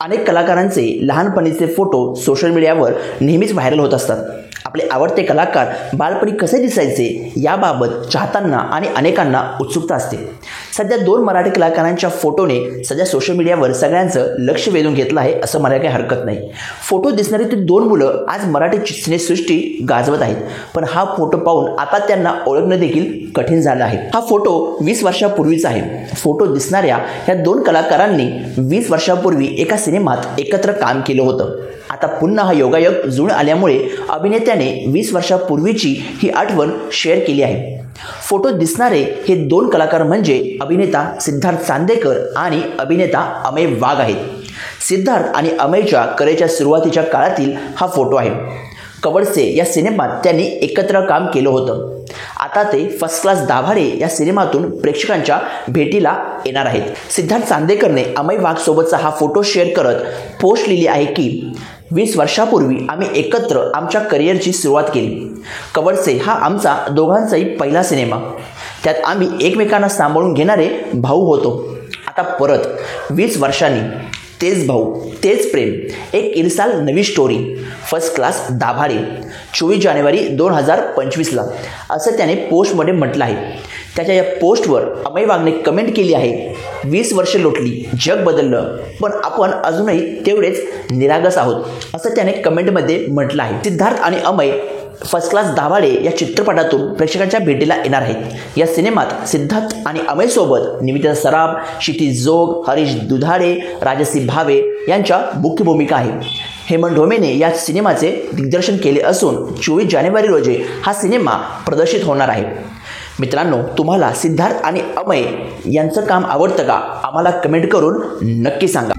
अनेक कलाकारांचे लहानपणीचे फोटो सोशल मीडियावर नेहमीच व्हायरल होत असतात। आपले आवडते कलाकार बालपणी कसे दिसायचे याबाबत चाहत्यांना आणि अनेकांना उत्सुकता असते। सध्या दोन मराठी कलाकारांच्या फोटोने सध्या सोशल मीडियावर सगळ्यांचं लक्ष वेधून घेतलं आहे असं म्हणायला काही हरकत नाही। फोटो दिसणारी ती दोन मुलं आज मराठी सिनेसृष्टी गाजवत आहेत, पण हा फोटो पाहून आता त्यांना ओळखणं देखील कठीण झालं आहे। हा फोटो 20 वर्षांपूर्वीचा आहे। फोटो दिसणाऱ्या या दोन कलाकारांनी 20 वर्षांपूर्वी एका सिनेमात एकत्र काम केलं होतं। आता पुन्हा हा योगायोग जुळून आल्यामुळे अभिनेत्याने 20 वर्षांपूर्वीची ही आठवण शेअर केली आहे। फोटो दिसणारे हे दोन कलाकार म्हणजे अभिनेता सिद्धार्थ चांदेकर आणि अभिनेता अमेय वाघ आहेत। सिद्धार्थ आणि अमेयच्या करिअरच्या सुरुवातीच्या काळातील हा फोटो आहे। कवडसे या सिनेमात त्यांनी एकत्र काम केलं होतं। आता ते फर्स्ट क्लास दाभाडे या सिनेमातून प्रेक्षकांच्या भेटीला येणार आहेत। सिद्धार्थ चांदेकरने अमेय वाघ सोबतचा हा फोटो शेअर करत पोस्ट लिहिली आहे की 20 वर्षांपूर्वी आम्ही एकत्र आमच्या करिअरची सुरुवात केली। कवडसे हा आमचा दोघांचाही पहिला सिनेमा, त्यात आम्ही एकमेकांना सांभाळून घेणारे भाऊ होतो। आता परत 20 वर्षांनी तेच भाऊ तेच प्रेम, एक इरसाल नवी स्टोरी, फर्स्ट क्लास दाभाडे, 24 जानेवारी 2025ला असं त्याने पोस्टमध्ये म्हटलं आहे। त्याच्या या पोस्टवर अमेय वाघने कमेंट केली आहे, 20 वर्ष लोटली, जग बदललं, पण आपण अजूनही तेवढेच निरागस आहोत असं त्याने कमेंटमध्ये म्हटलं आहे। सिद्धार्थ आणि अमेय फर्स्ट क्लास दाभाडे या चित्रपटातून प्रेक्षकांच्या भेटीला येणार आहेत। या सिनेमात सिद्धार्थ आणि अमेय सोबत निमित्त सराफ, क्षितिज जोग, हरीश दुधाडे, राजश्री भावे यांच्या मुख्य भूमिका आहे। हेमंत ढोमेने या सिनेमाचे दिग्दर्शन केले असून 24 जानेवारी रोजी हा सिनेमा प्रदर्शित होणार आहे। मित्रांनो, तुम्हाला सिद्धार्थ आणि अमेय यांचं काम आवडतं का? आम्हाला कमेंट करून नक्की सांगा।